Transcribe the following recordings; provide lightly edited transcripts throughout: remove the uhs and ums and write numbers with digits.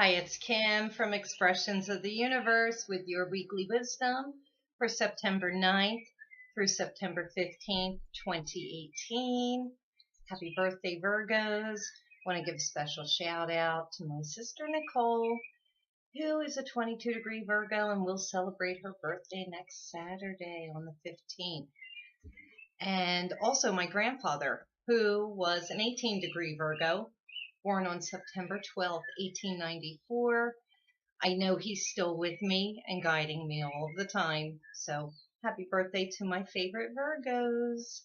Hi, it's Kim from Expressions of the Universe with your weekly wisdom for September 9th through September 15th, 2018. Happy birthday, Virgos. Want to give a special shout out to my sister Nicole, who is a 22-degree Virgo and will celebrate her birthday next Saturday on the 15th. And also my grandfather, who was an 18-degree Virgo, born on September 12th, 1894. I know he's still with me and guiding me all of the time. So happy birthday to my favorite Virgos.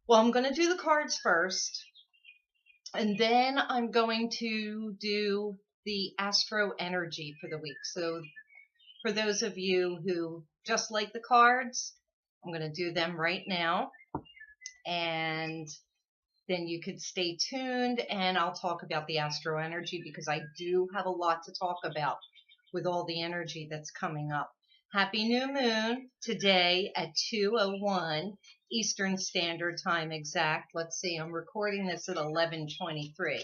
Well, I'm going to do the cards first, and then I'm going to do the Astro Energy for the week. So for those of you who just like the cards, I'm going to do them right now. And then you could stay tuned and I'll talk about the Astro Energy because I do have a lot to talk about with all the energy that's coming up. Happy new moon today at 2:01 Eastern Standard Time exact. Let's see, I'm recording this at 11:23,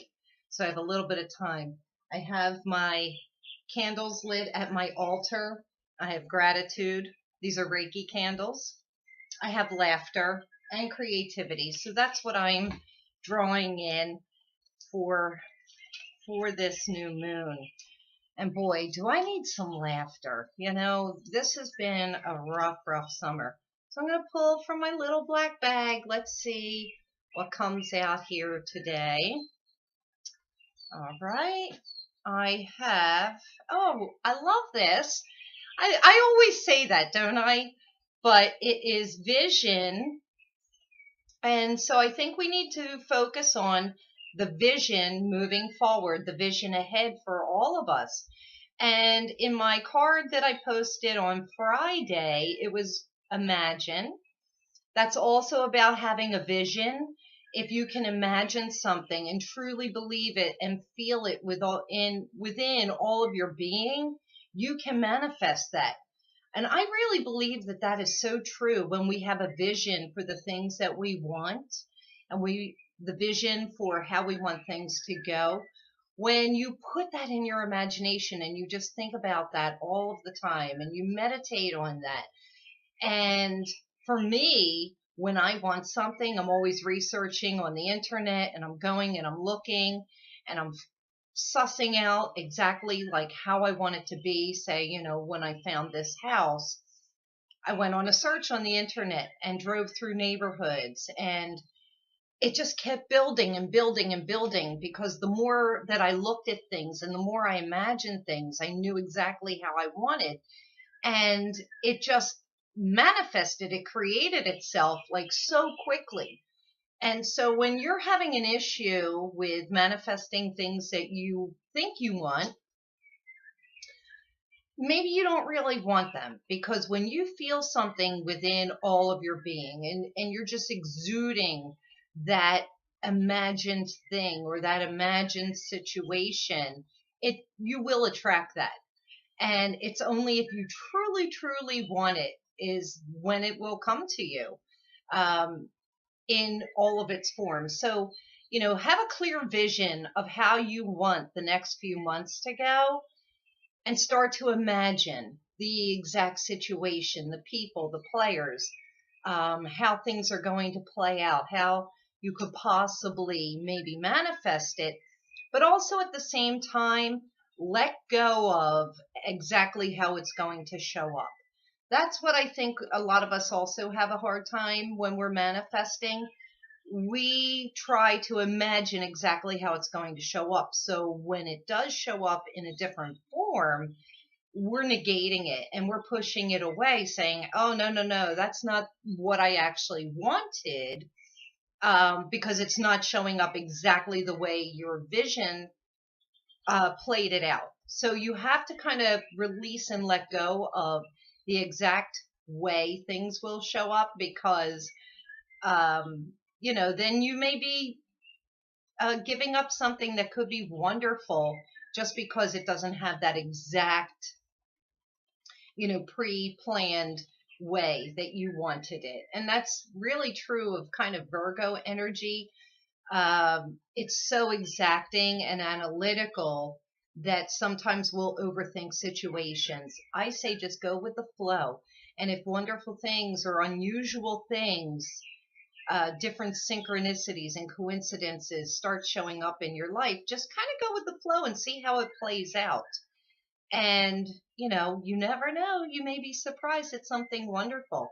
so I have a little bit of time. I have my candles lit at my altar. I have gratitude. These are Reiki candles. I have laughter and creativity. So that's what I'm drawing in for this new moon. And boy, do I need some laughter. You know, this has been a rough summer. So I'm going to pull from my little black bag. Let's see what comes out here today. All right. I have, oh, I love this. I always say that, don't I? But it is vision. And so I think we need to focus on the vision moving forward, the vision ahead for all of us. And in my card that I posted on Friday, it was imagine. That's also about having a vision. If you can imagine something and truly believe it and feel it within all of your being, you can manifest that. And I really believe that that is so true when we have a vision for the things that we want and the vision for how we want things to go. When you put that in your imagination and you just think about that all of the time and you meditate on that. And for me, when I want something, I'm always researching on the internet and I'm going and I'm looking and I'm sussing out exactly like how I want it to be. Say, you know, when I found this house, I went on a search on the internet and drove through neighborhoods, and it just kept building and building and building because the more that I looked at things and the more I imagined things, I knew exactly how I wanted, and it just manifested, it created itself like so quickly. And so when you're having an issue with manifesting things that you think you want, maybe you don't really want them, because when you feel something within all of your being and you're just exuding that imagined thing or that imagined situation, you will attract that. And it's only if you truly want it is when it will come to you. In all of its forms. So, you know, have a clear vision of how you want the next few months to go and start to imagine the exact situation, the people, the players, how things are going to play out, how you could possibly maybe manifest it, but also at the same time, let go of exactly how it's going to show up. That's what I think a lot of us also have a hard time when we're manifesting. We try to imagine exactly how it's going to show up. So when it does show up in a different form, we're negating it and we're pushing it away, saying, oh, no, that's not what I actually wanted, because it's not showing up exactly the way your vision played it out. So you have to kind of release and let go of the exact way things will show up, because, you know, then you may be giving up something that could be wonderful just because it doesn't have that exact, you know, pre-planned way that you wanted it. And that's really true of kind of Virgo energy. It's so exacting and analytical that sometimes we'll overthink situations. I say just go with the flow. And if wonderful things or unusual things, different synchronicities and coincidences start showing up in your life, just kind of go with the flow and see how it plays out. And, you never know. You may be surprised at something wonderful.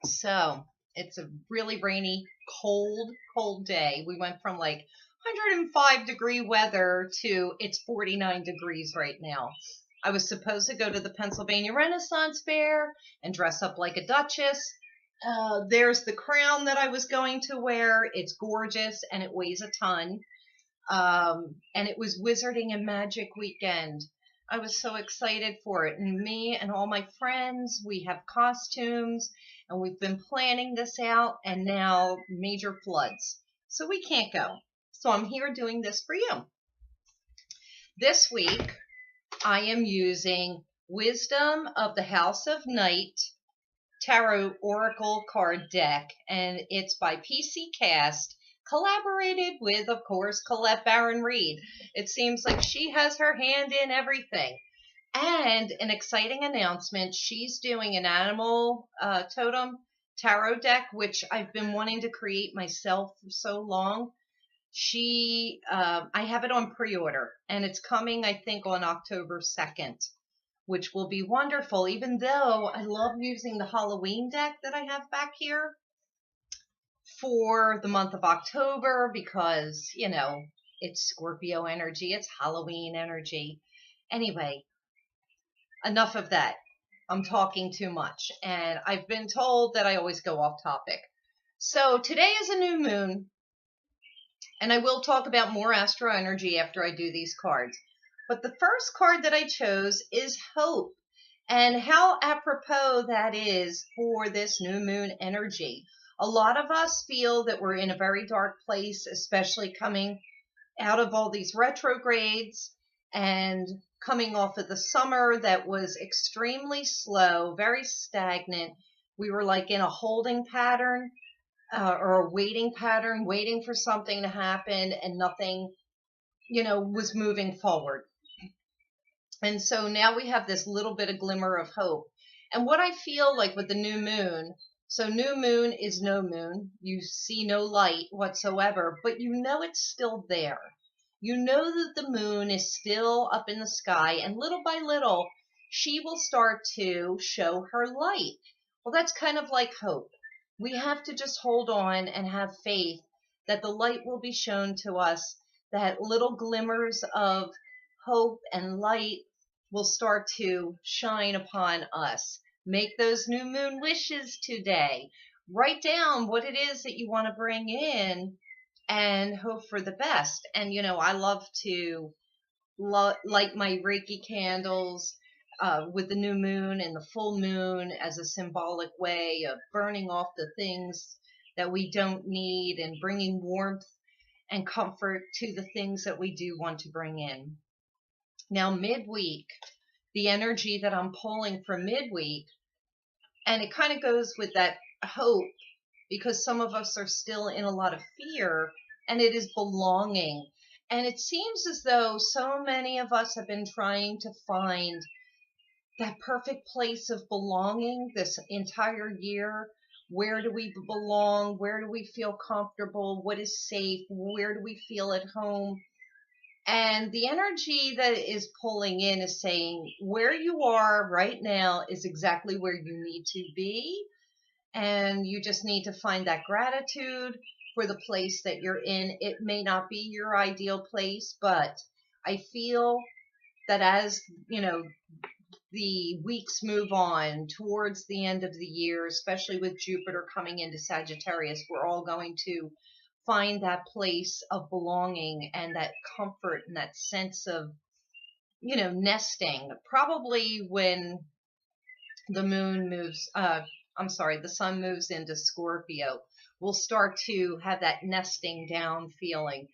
So it's a really rainy, cold day. We went from like 105-degree weather to it's 49 degrees right now. I was supposed to go to the Pennsylvania Renaissance Fair and dress up like a duchess. There's the crown that I was going to wear. It's gorgeous and it weighs a ton. And it was Wizarding and Magic weekend. I was so excited for it. And me and all my friends, we have costumes and we've been planning this out, and now major floods. So we can't go. So I'm here doing this for you. This week, I am using Wisdom of the House of Night Tarot Oracle card deck, and it's by PC Cast, collaborated with, of course, Colette Baron Reed. It seems like she has her hand in everything. And an exciting announcement, she's doing an animal totem tarot deck, which I've been wanting to create myself for so long. I have it on pre-order, and it's coming, I think, on October 2nd, which will be wonderful, even though I love using the Halloween deck that I have back here for the month of October because, it's Scorpio energy, it's Halloween energy. Anyway, enough of that. I'm talking too much, and I've been told that I always go off topic. So today is a new moon, and I will talk about more Astro Energy after I do these cards. But the first card that I chose is Hope, and how apropos that is for this new moon energy. A lot of us feel that we're in a very dark place, especially coming out of all these retrogrades and coming off of the summer that was extremely slow, very stagnant. We were like in a holding pattern or a waiting pattern, waiting for something to happen, and nothing, was moving forward. And so now we have this little bit of glimmer of hope. And what I feel like with the new moon, so new moon is no moon. You see no light whatsoever, but it's still there. You know that the moon is still up in the sky, and little by little, she will start to show her light. Well, that's kind of like hope. We have to just hold on and have faith that the light will be shown to us, that little glimmers of hope and light will start to shine upon us. Make those new moon wishes today. Write down what it is that you want to bring in and hope for the best. And, I love to light my Reiki candles with the new moon and the full moon as a symbolic way of burning off the things that we don't need and bringing warmth and comfort to the things that we do want to bring in. Now, midweek, the energy that I'm pulling for midweek, and it kind of goes with that hope, because some of us are still in a lot of fear, and it is belonging. And it seems as though so many of us have been trying to find that perfect place of belonging this entire year. Where do we belong? Where do we feel comfortable? What is safe? Where do we feel at home? And the energy that is pulling in is saying where you are right now is exactly where you need to be. And you just need to find that gratitude for the place that you're in. It may not be your ideal place, but I feel that as, the weeks move on towards the end of the year, especially with Jupiter coming into Sagittarius, we're all going to find that place of belonging and that comfort and that sense of, nesting. Probably when the moon moves, the sun moves into Scorpio, we'll start to have that nesting down feeling.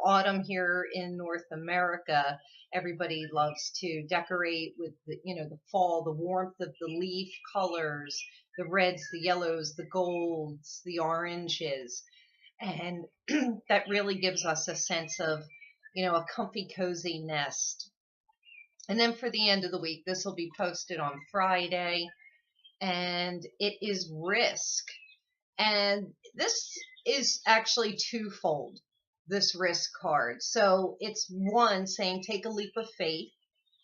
Autumn here in North America, everybody loves to decorate with the fall, the warmth of the leaf colors, the reds, the yellows, the golds, the oranges. And that really gives us a sense of, a comfy, cozy nest. And then for the end of the week, this will be posted on Friday, and it is risk. And this is actually twofold, this risk card. So it's one saying take a leap of faith.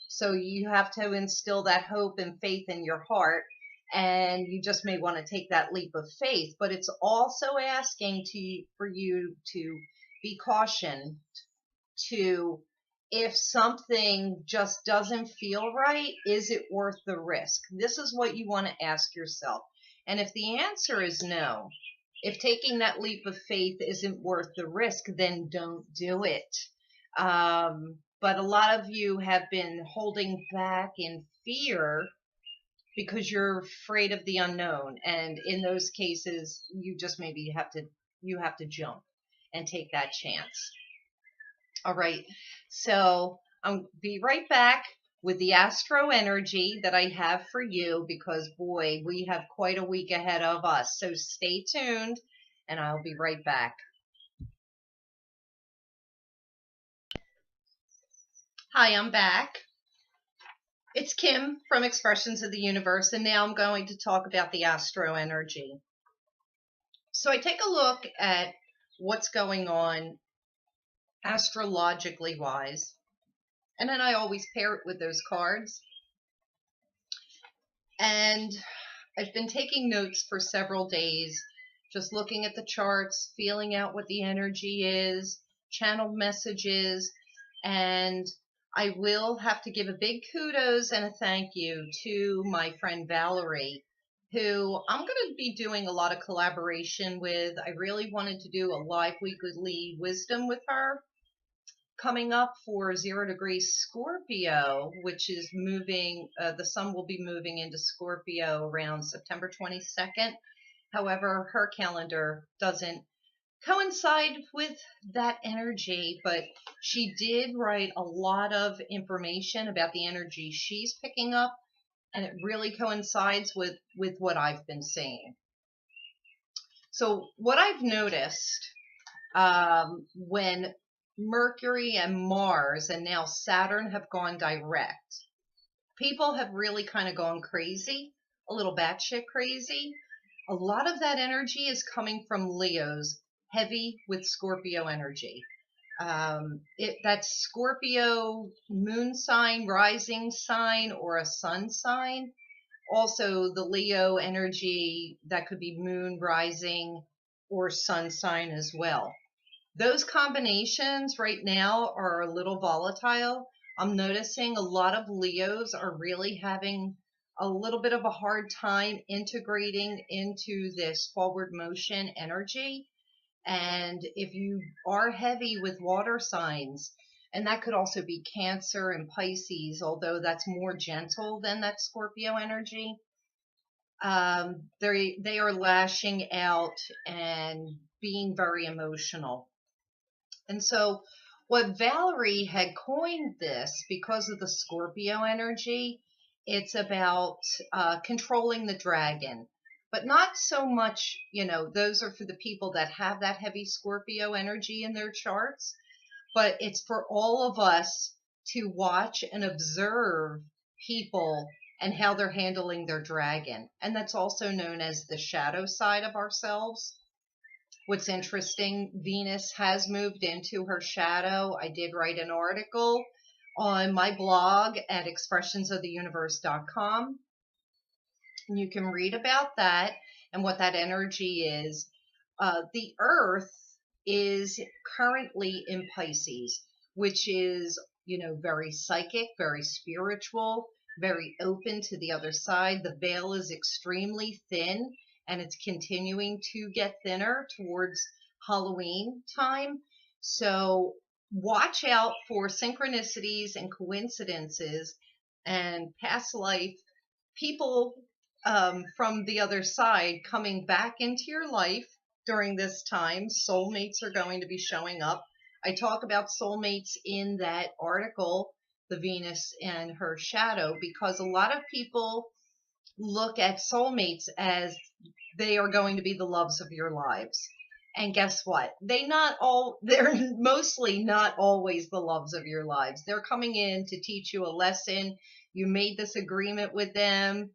So you have to instill that hope and faith in your heart, and you just may want to take that leap of faith. But it's also asking for you to be cautioned to, if something just doesn't feel right, is it worth the risk? This is what you want to ask yourself. And if the answer is no, if taking that leap of faith isn't worth the risk, then don't do it. But a lot of you have been holding back in fear because you're afraid of the unknown. And in those cases, you just maybe have to jump and take that chance. All right. So I'll be right back with the Astro Energy that I have for you, because boy, we have quite a week ahead of us. So stay tuned and I'll be right back. Hi, I'm back. It's Kim from Expressions of the Universe, and now I'm going to talk about the Astro Energy. So I take a look at what's going on astrologically wise, and then I always pair it with those cards. And I've been taking notes for several days, just looking at the charts, feeling out what the energy is, channeled messages, and I will have to give a big kudos and a thank you to my friend Valerie, who I'm going to be doing a lot of collaboration with. I really wanted to do a live weekly wisdom with her coming up for 0° Scorpio, which is moving, the sun will be moving into Scorpio around September 22nd. However, her calendar doesn't coincide with that energy, but she did write a lot of information about the energy she's picking up, and it really coincides with what I've been seeing. So what I've noticed when Mercury and Mars and now Saturn have gone direct, people have really kind of gone crazy, a little batshit crazy. A lot of that energy is coming from Leos, heavy with Scorpio energy. That's Scorpio moon sign, rising sign, or a sun sign. Also the Leo energy, that could be moon, rising, or sun sign as well. Those combinations right now are a little volatile. I'm noticing a lot of Leos are really having a little bit of a hard time integrating into this forward motion energy. And if you are heavy with water signs, and that could also be Cancer and Pisces, although that's more gentle than that Scorpio energy, they are lashing out and being very emotional. And so what Valerie had coined this, because of the Scorpio energy, it's about controlling the dragon. But not so much, those are for the people that have that heavy Scorpio energy in their charts. But it's for all of us to watch and observe people and how they're handling their dragon. And that's also known as the shadow side of ourselves. What's interesting, Venus has moved into her shadow. I did write an article on my blog at expressionsoftheuniverse.com. And you can read about that and what that energy is. The Earth is currently in Pisces, which is, very psychic, very spiritual, very open to the other side. The veil is extremely thin, and it's continuing to get thinner towards Halloween time. So watch out for synchronicities and coincidences and past life people from the other side coming back into your life during this time. Soulmates are going to be showing up. I talk about soulmates in that article, the Venus and her shadow, because a lot of people look at soulmates as they are going to be the loves of your lives. And guess what? They're mostly not always the loves of your lives. They're coming in to teach you a lesson. You made this agreement with them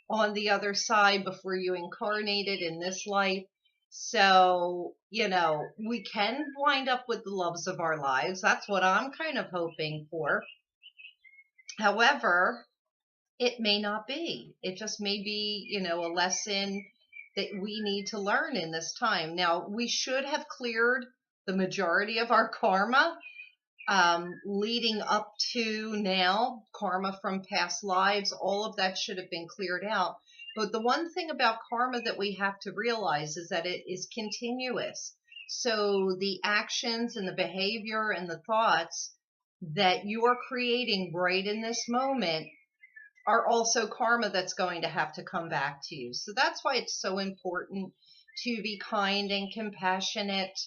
on the other side before you incarnated in this life. So, we can wind up with the loves of our lives. That's what I'm kind of hoping for. However, it may not be. It just may be, a lesson that we need to learn in this time. Now, we should have cleared the majority of our karma leading up to now, karma from past lives. All of that should have been cleared out. But the one thing about karma that we have to realize is that it is continuous. So the actions and the behavior and the thoughts that you are creating right in this moment are also karma that's going to have to come back to you. So that's why it's so important to be kind and compassionate.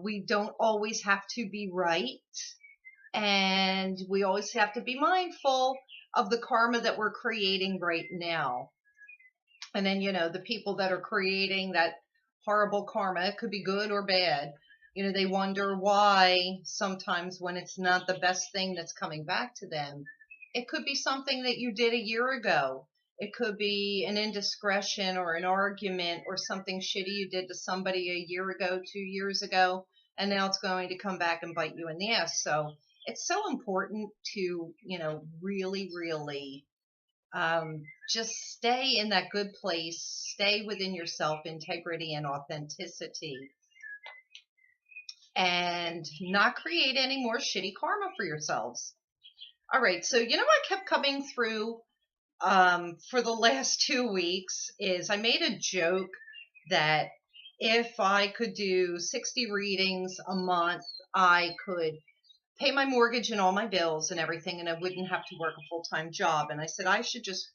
We don't always have to be right. And we always have to be mindful of the karma that we're creating right now. And then, the people that are creating that horrible karma, it could be good or bad. They wonder why sometimes when it's not the best thing that's coming back to them. It could be something that you did a year ago. It could be an indiscretion or an argument or something shitty you did to somebody a year ago, 2 years ago, and now it's going to come back and bite you in the ass. So it's so important to, really, really just stay in that good place, stay within yourself, integrity and authenticity, and not create any more shitty karma for yourselves. All right, so what kept coming through for the last 2 weeks is I made a joke that if I could do 60 readings a month, I could pay my mortgage and all my bills and everything, and I wouldn't have to work a full-time job. And I said I should just,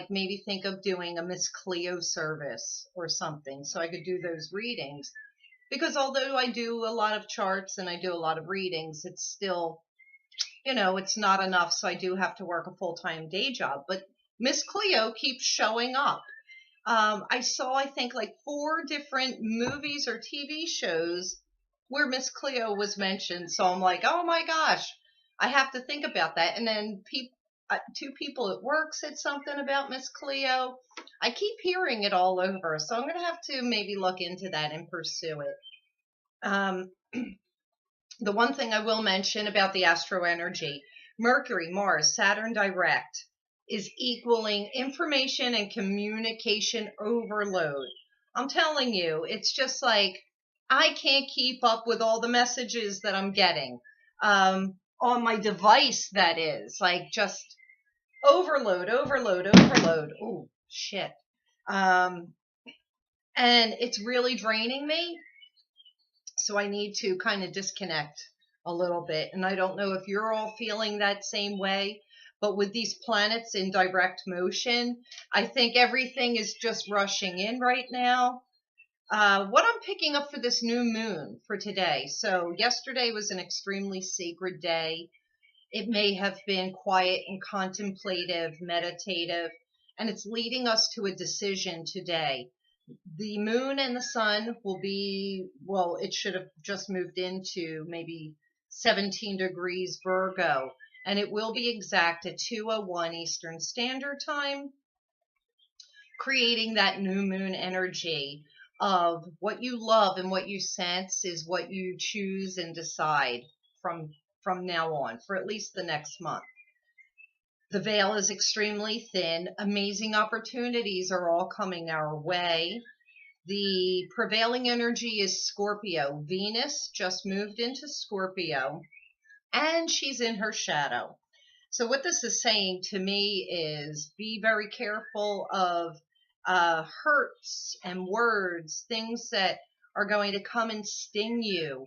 maybe think of doing a Miss Cleo service or something so I could do those readings. Because although I do a lot of charts and I do a lot of readings, it's still, it's not enough. So I do have to work a full-time day job. But Miss Cleo keeps showing up. I saw, I think, like 4 different movies or TV shows where Miss Cleo was mentioned. So I'm like, oh my gosh, I have to think about that. And then 2 people at work said something about Miss Cleo. I keep hearing it all over. So I'm going to have to maybe look into that and pursue it. The one thing I will mention about the Astro Energy, Mercury, Mars, Saturn direct is equaling information and communication overload. I'm telling you, it's just like I can't keep up with all the messages that I'm getting on my device. That is like just overload. Oh, shit. And it's really draining me. So I need to kind of disconnect a little bit. And I don't know if you're all feeling that same way, but with these planets in direct motion, I think everything is just rushing in right now. What I'm picking up for this new moon for today. So yesterday was an extremely sacred day. It may have been quiet and contemplative, meditative, and it's leading us to a decision today. The moon and the sun will be, well, it should have just moved into maybe 17 degrees Virgo, and it will be exact at 2:01 Eastern Standard Time, creating that new moon energy of what you love and what you sense is what you choose and decide from now on for at least the next month. The veil is extremely thin. Amazing opportunities are all coming our way. The prevailing energy is Scorpio. Venus just moved into Scorpio, and she's in her shadow. So what this is saying to me is be very careful of hurts and words, things that are going to come and sting you.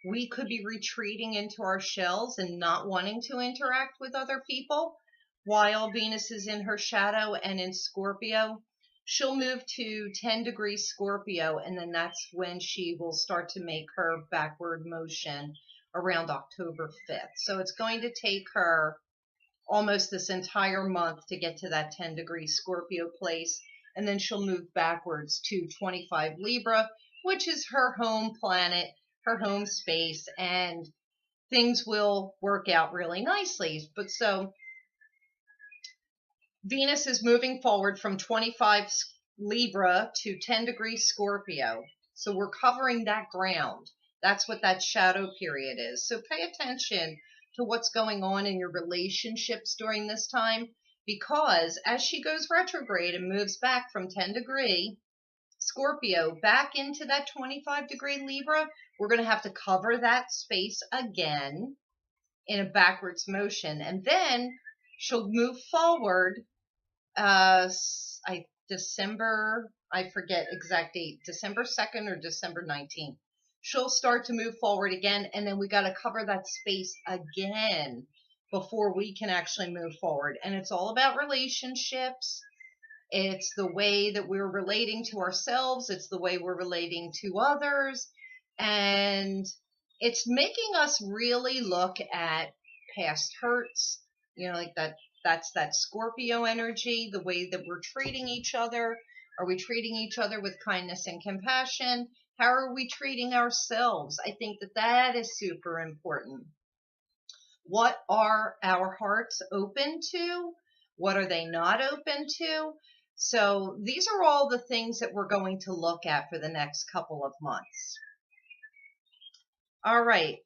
We could be retreating into our shells and not wanting to interact with other people while Venus is in her shadow and in Scorpio. She'll move to 10 degrees Scorpio, and then that's when she will start to make her backward motion around October 5th. So it's going to take her almost this entire month to get to that 10 degree Scorpio place, and then she'll move backwards to 25 Libra, which is her home planet, her home space, and things will work out really nicely. But so Venus is moving forward from 25 Libra to 10 degrees Scorpio. So we're covering that ground. That's what that shadow period is. So pay attention to what's going on in your relationships during this time, because as she goes retrograde and moves back from 10 degree Scorpio back into that 25 degree Libra, we're going to have to cover that space again in a backwards motion. And then she'll move forward December, I forget exact date, December 2nd or December 19th. She'll start to move forward again, and then we got to cover that space again before we can actually move forward. And it's all about relationships. It's the way that we're relating to ourselves. It's the way we're relating to others. And it's making us really look at past hurts, like that's that Scorpio energy, the way that we're treating each other. Are we treating each other with kindness and compassion? How are we treating ourselves? I think that is super important. What are our hearts open to? What are they not open to? So these are all the things that we're going to look at for the next couple of months. All right.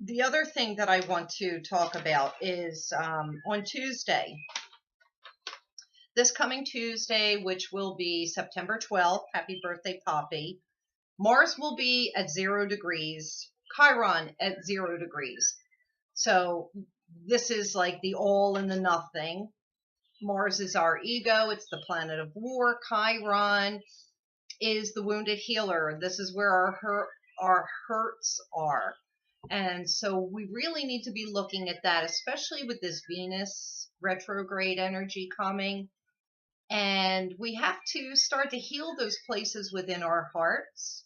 The other thing that I want to talk about is on Tuesday, this coming Tuesday, which will be September 12th, happy birthday, Poppy, Mars will be at 0 degrees, Chiron at 0 degrees. So this is like the all and the nothing. Mars is our ego. It's the planet of war. Chiron is the wounded healer. This is where our hurts are. And so we really need to be looking at that, especially with this Venus retrograde energy coming. And we have to start to heal those places within our hearts.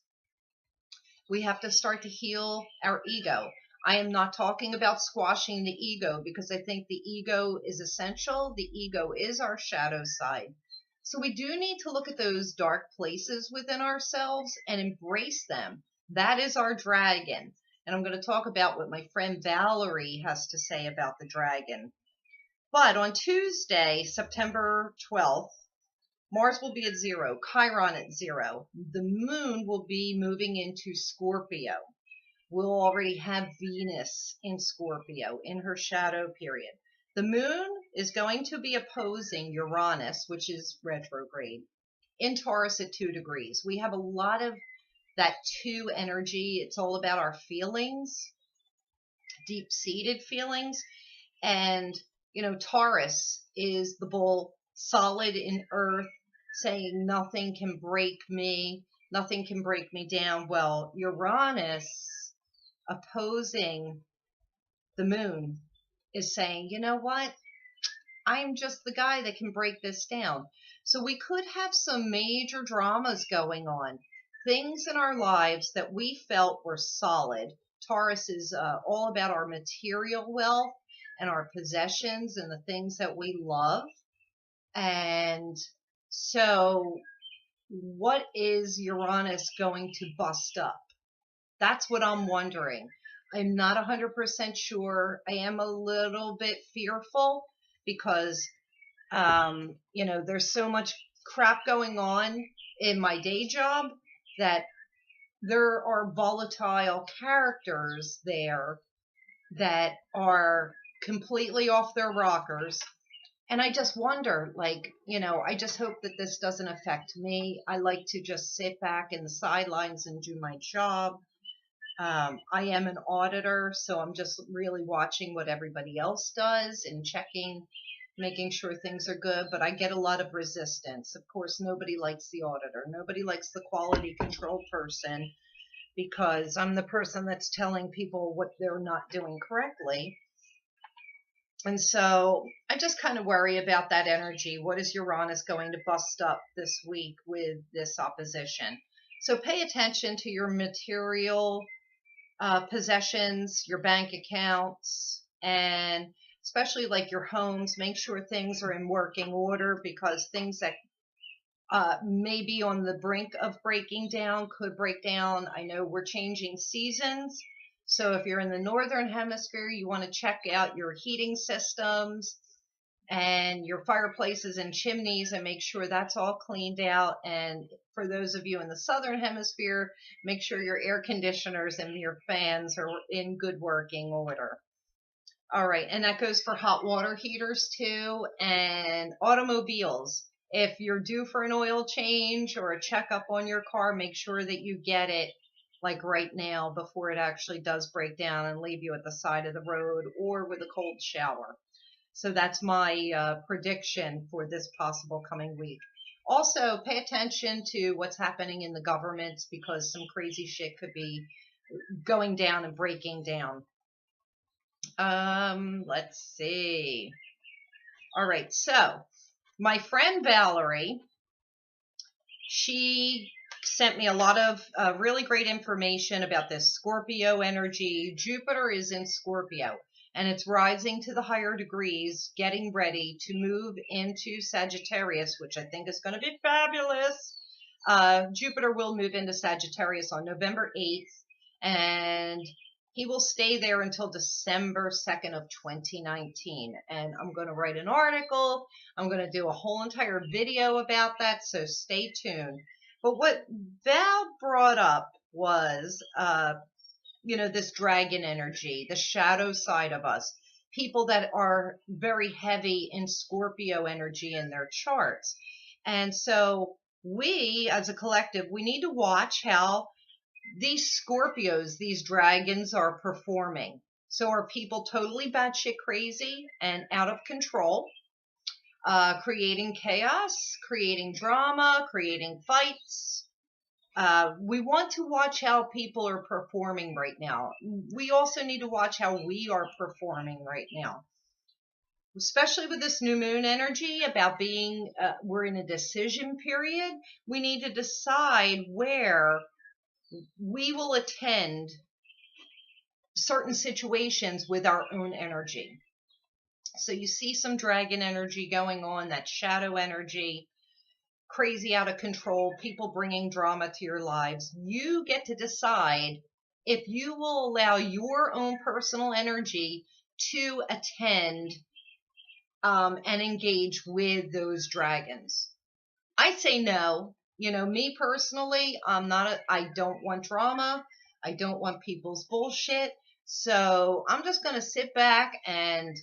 We have to start to heal our ego. I am not talking about squashing the ego, because I think the ego is essential. The ego is our shadow side. So we do need to look at those dark places within ourselves and embrace them. That is our dragon. And I'm going to talk about what my friend Valerie has to say about the dragon. But on Tuesday, September 12th, Mars will be at 0, Chiron at 0. The moon will be moving into Scorpio. We'll already have Venus in Scorpio in her shadow period. The moon is going to be opposing Uranus, which is retrograde, in Taurus at 2 degrees. We have a lot of that 2 energy. It's all about our feelings, deep-seated feelings. And, Taurus is the bull, solid in earth, saying nothing can break me, nothing can break me down. Well, Uranus opposing the moon is saying, you know what? I'm just the guy that can break this down. So we could have some major dramas going on. Things in our lives that we felt were solid. Taurus is all about our material wealth and our possessions and the things that we love. And so what is Uranus going to bust up? That's what I'm wondering. I'm not 100% sure. I am a little bit fearful because, there's so much crap going on in my day job that there are volatile characters there that are completely off their rockers. And I just wonder, I just hope that this doesn't affect me. I like to just sit back in the sidelines and do my job. I am an auditor, so I'm just really watching what everybody else does and checking, making sure things are good. But I get a lot of resistance. Of course, nobody likes the auditor. Nobody likes the quality control person, because I'm the person that's telling people what they're not doing correctly. And so I just kind of worry about that energy. What is Uranus going to bust up this week with this opposition? So pay attention to your material possessions, your bank accounts, and especially like your homes. Make sure things are in working order, because things that maybe on the brink of breaking down, could break down. I know we're changing seasons. So if you're in the northern hemisphere, you want to check out your heating systems and your fireplaces and chimneys and make sure that's all cleaned out. And for those of you in the southern hemisphere, make sure your air conditioners and your fans are in good working order. All right, and that goes for hot water heaters too, and automobiles. If you're due for an oil change or a checkup on your car, make sure that you get it like right now before it actually does break down and leave you at the side of the road or with a cold shower. So that's my prediction for this possible coming week. Also, pay attention to what's happening in the governments because some crazy shit could be going down and breaking down. Let's see. All right, so my friend Valerie, she sent me a lot of really great information about this Scorpio energy. Jupiter is in Scorpio, and it's rising to the higher degrees, getting ready to move into Sagittarius, which I think is going to be fabulous. Jupiter will move into Sagittarius on November 8th, and he will stay there until December 2nd of 2019. And I'm going to write an article. I'm going to do a whole entire video about that, so stay tuned. But what Val brought up was, this dragon energy, the shadow side of us, people that are very heavy in Scorpio energy in their charts. And so we, as a collective, we need to watch how these Scorpios, these dragons, are performing. So are people totally batshit crazy and out of control, creating chaos, creating drama, creating fights? We want to watch how people are performing right now. We also need to watch how we are performing right now, especially with this new moon energy about being, we're in a decision period. We need to decide where we will attend certain situations with our own energy. So you see some dragon energy going on, that shadow energy, crazy, out of control, people bringing drama to your lives. You get to decide if you will allow your own personal energy to attend and engage with those dragons. I say no. Me personally, I don't want drama. I don't want people's bullshit. So I'm just going to sit back and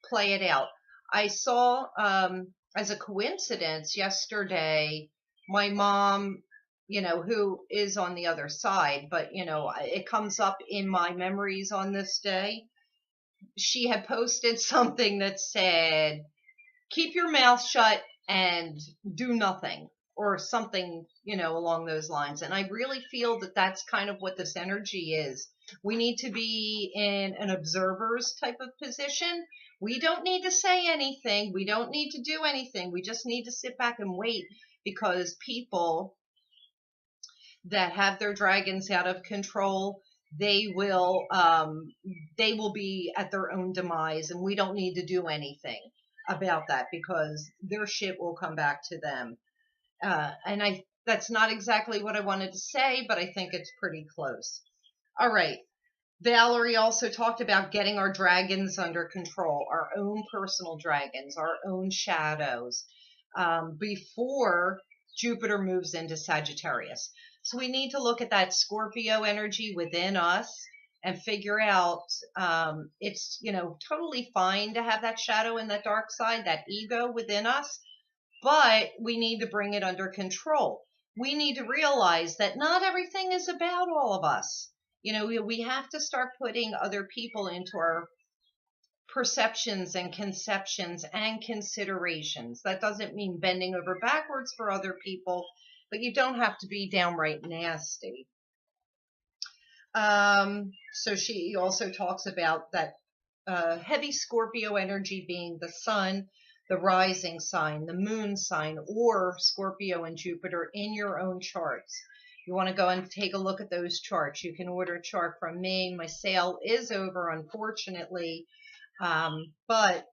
play it out. I saw, as a coincidence yesterday, my mom, who is on the other side, but, it comes up in my memories on this day. She had posted something that said, keep your mouth shut and do nothing, or something, along those lines. And I really feel that that's kind of what this energy is. We need to be in an observer's type of position. We don't need to say anything. We don't need to do anything. We just need to sit back and wait, because people that have their dragons out of control, they will be at their own demise, and we don't need to do anything about that because their shit will come back to them. And that's not exactly what I wanted to say, but I think it's pretty close. All right. Valerie also talked about getting our dragons under control, our own personal dragons, our own shadows, before Jupiter moves into Sagittarius. So we need to look at that Scorpio energy within us and figure out, it's, totally fine to have that shadow and that dark side, that ego within us, but we need to bring it under control. We need to realize that not everything is about all of us. We have to start putting other people into our perceptions and conceptions and considerations. That doesn't mean bending over backwards for other people, but you don't have to be downright nasty. So she also talks about that heavy Scorpio energy being the sun, the rising sign, the moon sign, or Scorpio and Jupiter in your own charts. You want to go and take a look at those charts. You can order a chart from me. My sale is over, unfortunately, but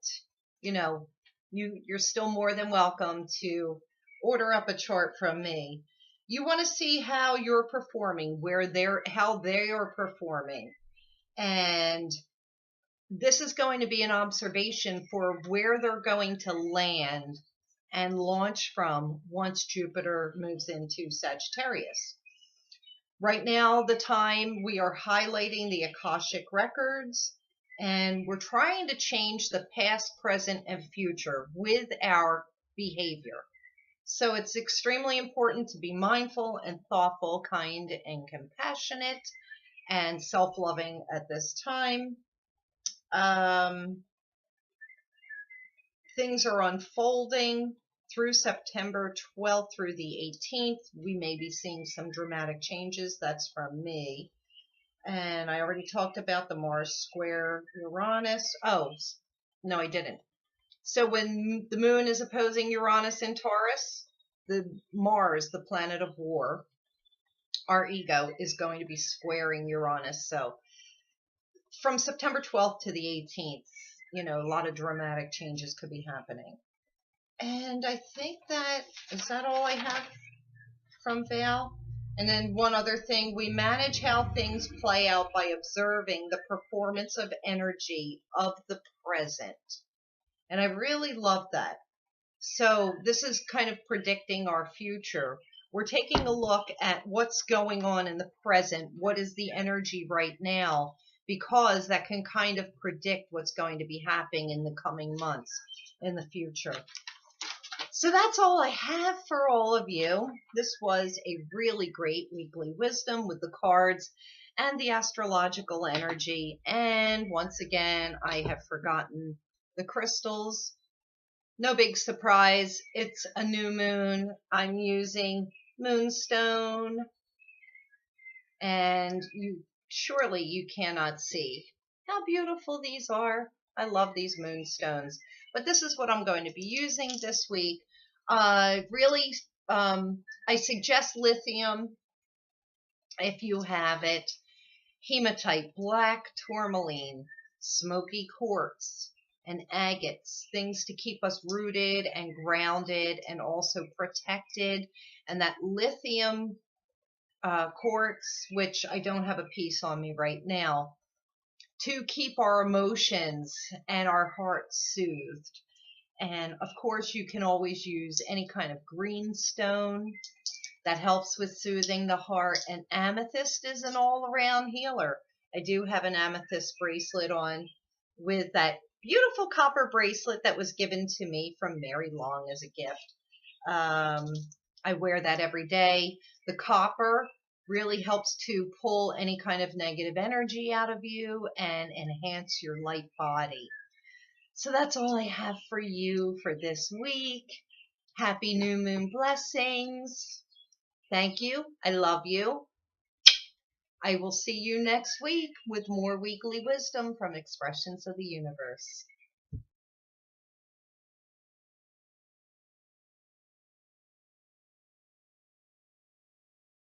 you're still more than welcome to order up a chart from me. You want to see how you're performing, how they are performing. And this is going to be an observation for where they're going to land and launch from once Jupiter moves into Sagittarius. Right now, the time we are highlighting the Akashic records, and we're trying to change the past, present, and future with our behavior. So it's extremely important to be mindful and thoughtful, kind and compassionate, and self-loving at this time. Things are unfolding through September 12th through the 18th. We may be seeing some dramatic changes. That's from me. And I already talked about the Mars square Uranus. Oh, no, I didn't. So when the moon is opposing Uranus in Taurus, the Mars, the planet of war, our ego, is going to be squaring Uranus. So from September 12th to the 18th, a lot of dramatic changes could be happening. And I think is that all I have from Val? And then one other thing, we manage how things play out by observing the performance of energy of the present. And I really love that. So this is kind of predicting our future. We're taking a look at what's going on in the present. What is the energy right now? Because that can kind of predict what's going to be happening in the coming months in the future. So that's all I have for all of you. This was a really great weekly wisdom with the cards and the astrological energy. And once again, I have forgotten the crystals. No big surprise. It's a new moon. I'm using moonstone. And surely you cannot see how beautiful these are. I love these moonstones. But this is what I'm going to be using this week. Really, I suggest lithium if you have it, hematite, black tourmaline, smoky quartz, and agates, things to keep us rooted and grounded and also protected. And that lithium quartz, which I don't have a piece on me right now, to keep our emotions and our hearts soothed. And of course, you can always use any kind of green stone that helps with soothing the heart. And amethyst is an all-around healer. I do have an amethyst bracelet on with that beautiful copper bracelet that was given to me from Mary Long as a gift. I wear that every day. The copper really helps to pull any kind of negative energy out of you and enhance your light body. So that's all I have for you for this week. Happy new moon blessings. Thank you. I love you. I will see you next week with more weekly wisdom from Expressions of the Universe.